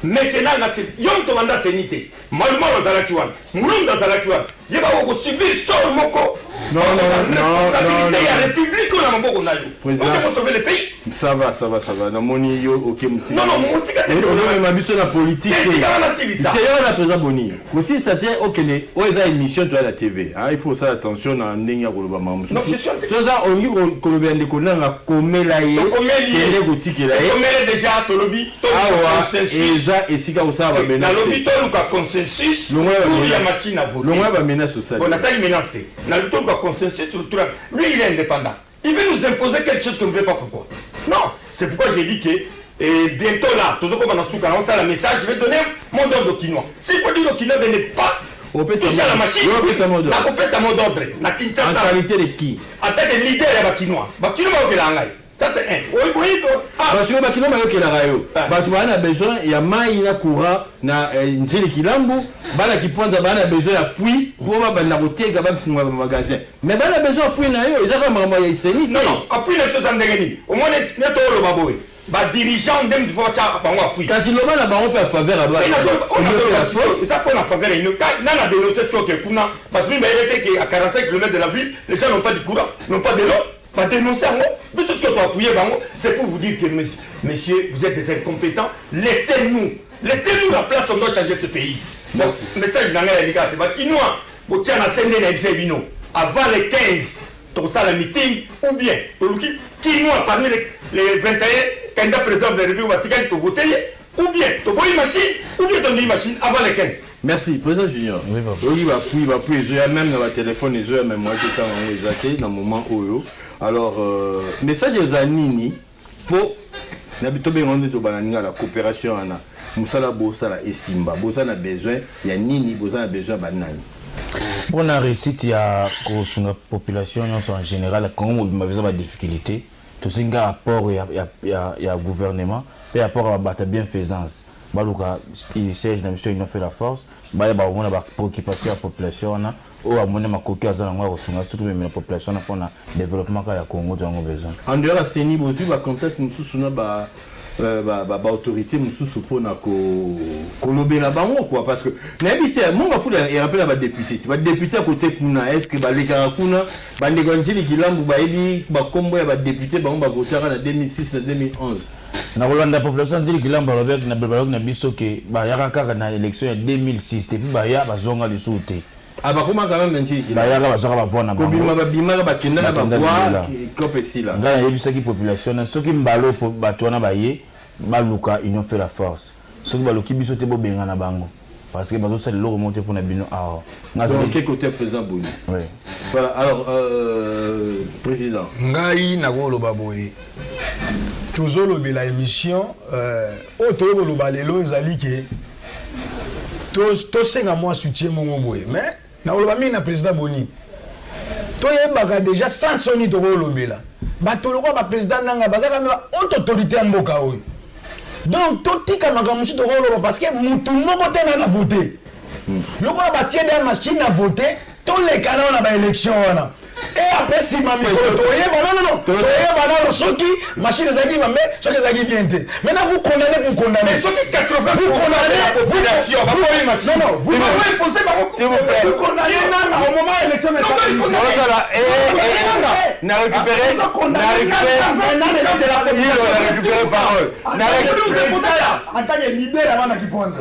Mécénat, c'est Yom Tomanda Sénité. Malheureusement, dans la Kiwan, Mouloum dans la Kiwan, il va subir sur Moko. Non, responsabilité, il y a la République, on a eu. On peut sauver le pays. Ça va. Non, mon yo, ok, non, mon on m'a vu sur la politique. C'est la président Boni. Aussi, ça tient au Kenya. Où est-ce émission à la TV? Il faut ça attention dans Ndenya Kolobama. Non, je suis en train de. Ça, on dit Kolobé Ndekona a commis la yé. Commis déjà, Tolobi. Et ça, et si quand ça va menacer. La lobby, Toluka consensus. Pour la machine à voter. Le moins va menacer ça. On a ça, il menace. Dans le Toluka consensus sur le truc. Lui, il est indépendant. Il veut nous imposer quelque chose qu'on ne veut pas. Pourquoi? Non, c'est pourquoi j'ai dit que bientôt là, tout ce qu'on va dans le message, je vais donner mon ordre au Kinois. S'il faut dire au Kinois de ne pas toucher à la machine, la couper sa mot d'ordre. La Kinshasa. En qualité de qui? En tant que leader de Bakinois. Bakinois va au Langai. Ça c'est un. Oui. Parce que Bakinois va au Langai. Bakinois a besoin, il y a maïna coura, na njeli kilambu, bana qui pointe, bana a besoin d'appui pour ma bana routier, gabam sur mon magasin. Mais bana a besoin d'appui na yo, ils ont pas vraiment y essayé. Non, appui les choses en dégâts. Au moins, n'est pas le baboui. Bah dirigeant dem faut ça ba appui. Kasi le bana ba on peut faveur à bas. C'est ça pour la faveur. Il n'a la dénoncé ce que kuna. Bah plus mais il était que à 45 km de la ville, les gens n'ont pas de courant, n'ont pas de l'eau. Pas dénoncer moi. Mais ce que tu as appuyé, c'est pour vous dire que messieurs, vous êtes des incompétents. Laissez-nous la place, on doit changer ce pays. Donc, message dans les gars, Bakinois, vous tiens à scène avant les 15, tu as le meeting, ou bien, Kinois parmi les 21 candidats présidents de la République Vatican, tu votes, ou bien, tu vois une machine, ou bien tu as une machine avant les 15. Merci, président Junior. Oui, il va plus, même dans le téléphone, même moi, j'étais dans le moment où. Alors, message aux Anini pour la coopération ana Moussala Bossala et Simba. Bossala a besoin, il y a Nini, Bossala a besoin de Banani. Pour la réussite, il y a la population en général, quand on a besoin de difficultés, tout ce qui est rapport, il y a gouvernement, et rapport à la bienfaisance. Il siège dans le Union fait la force, il y a une préoccupation de la population. Ou à mon avis, la population a un développement que le Congo a besoin. En dehors de la CENI, vous avez contact avec l'autorité pour colober la banque parce que n'habite mon va foutre et rappeler la député. Le député à côté kuna est-ce que les Karakuna, les Gandjili qui l'ont baïbi, combo et député va voter en 2006 et 2011. Na Rolanda population dit que l'amba avec na Belbalok na biso que ba yaka kaka na élection en 2006 et puis ba ya ba zonga le souté. Ah bah comment quand même mentir ba yaka ba zonga ba voir na ba. Kobima ba bima ba kenda na ba voir kopesi là. Là il y a ça qui population na ceux qui mbalo ba tona ba ye ba luka union fait la force. Ceux qui ba loki biso te bo benga na bango. Parce que bazo ça le remonter pour na bino ah. Donc quel côté président Boni. Oui. Voilà alors président. Ngai na go lo baboye. Toujours la émission autour de l'Obalelo ezali ke to senga moi soutien mon boye mais na olobami na président Boni to yebaka déjà sans soni to olobela ba to lokwa ba président nanga bazaka me haute autorité mboka oyo donc to tika makamushi to oloba parce que mutu moko tena na voter lokwa ba tie des machines à voter to les canons na ba élection wana. Et après si mamie non soki machine zaki mamé soki zaki bien te maintenant vous condamnez mais soki 80% vous condamnez la population vous condamnez moment élection na récupéré parole en tant que leader avant na Kiponza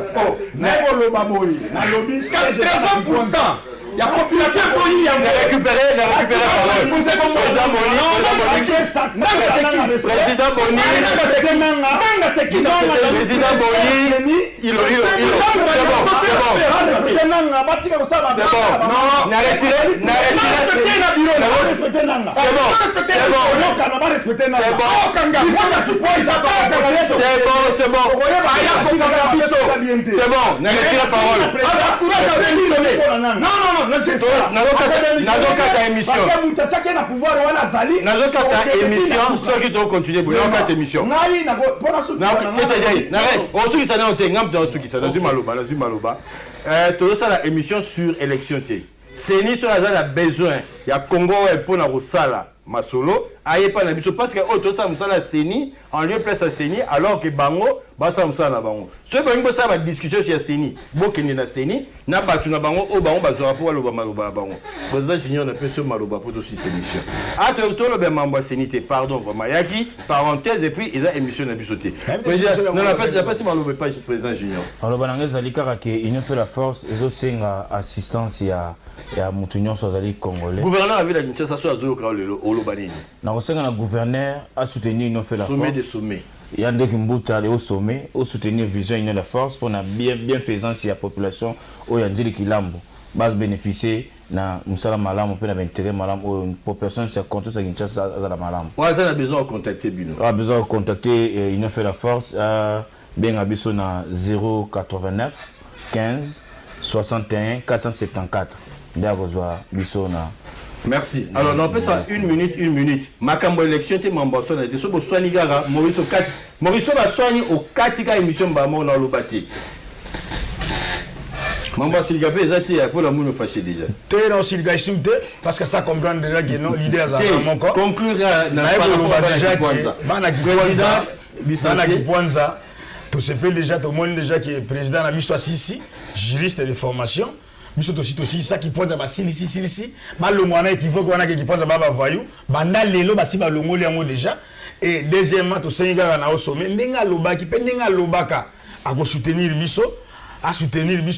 na boloba boy na lobby 80% la population Boni a récupéré parole président Boni il c'est bon na retiré parole nazokata émission soki tokontinue boye nakata émission osukisa nano te ngamta osukisa nazwi maloba tozosala émission sur élection te seni so aza na besoin ya Congo mpona kosala masolo ayepa na biso parce que tosala mosala seni en lieu place ya seni alors que bango basala mosala na bango soki bangi bosala badiscussion ya seni bokende na seni na bato na bango oyo bango bazwaka mpo baloba maloba na bango président junior napesi yo maloba mpo toswisa émission toloba mambo ya seni te pardon vraiment yaki parenthèse et puis eza émission na biso te napesi maloba epai président junior aloba nanga ezali kaka ke union fait la force ezosenga assistance ya motu nyonso azali congolais gouverneur avila kinshasa so azoyoka lelo oloba nini nakosenga na gouverneur asoutenir union fait la force sommet de sommet ya ndeki mbuta ale au sommet au soutenir vision union de force pour na bienfaisance ya population oyo andili kilambo base bénéficier na musala malamu pe na intérêt malamu population se compte sa Kinshasa za la malamu waza na besoin de contacter bino a besoin de contacter union fait la force bien abiso na 089 15 61 474 D'accord, biso na. Merci. Alors, on peut ça une minute. Makambo élection, tu m'en bosses. Tu es soigné gara. Maurice va soigner au 4 émission bamo dans le bâti. Mamba Silgapé, exactement, pour la moune fâché déjà. Tu es dans Silgapé, parce que ça comprend déjà que non, l'idée est à mon corps. Conclure déjà que tout se peut déjà, tout le monde déjà qui est président de la mission Sisi, juriste de formation. Biso aussi ça qui pointe ba silisi ba longwana équivoque wana qui pointe ba voyou banda lelo ba si ba longoli yango déjà et deuxièmement to senga na au sommet ndinga lobaki pe ndinga lobaka a ko soutenir biso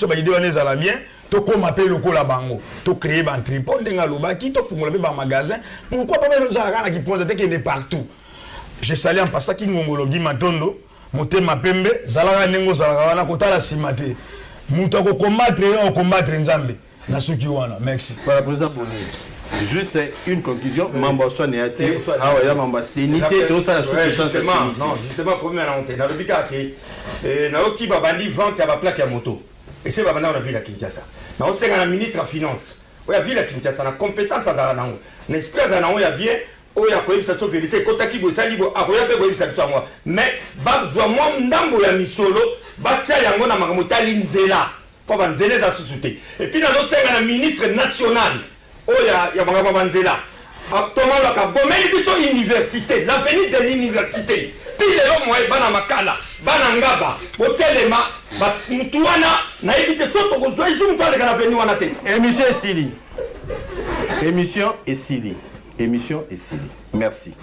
ba idée wana za la bien to koma pe lokola bango to créer ba entrepôt ndinga lobaki to fungola pe ba magasin pourquoi pas nous za kana qui pointe qui est partout je salue en passant qui ngongologi matondo motema pembe zalaka nengo zalaka wana kotala simate muto ko combattre nzambe na suki wana merci voilà président Boni juste une conclusion mambo so néati ah ya mambo sénité to ça la justement premier na honte na lobika ke na oki ba bandi vente ya ba plaque ya moto et c'est ba banda na ville ya Kinshasa na osenga na ministre ya finance oya ville ya Kinshasa na compétence za nango na esprit za nango ya bien oya ko yebisa so vérité kotaki bo salibo akoya pe ko yebisa biso moi mais ba zwa mo ndambo ya misolo ba tia yango na makambo tali nzela po ba nzela za susute et puis na zo senga na ministre national oya ya makambo ba nzela Thomas Laka bomeli biso université l'avenir de l'université pile lo moi bana makala bana ngaba botelema ba mutuana na ebite soto ko zwa jour mfale kana venu wana te émission est Sili. Émission est Sili. Merci.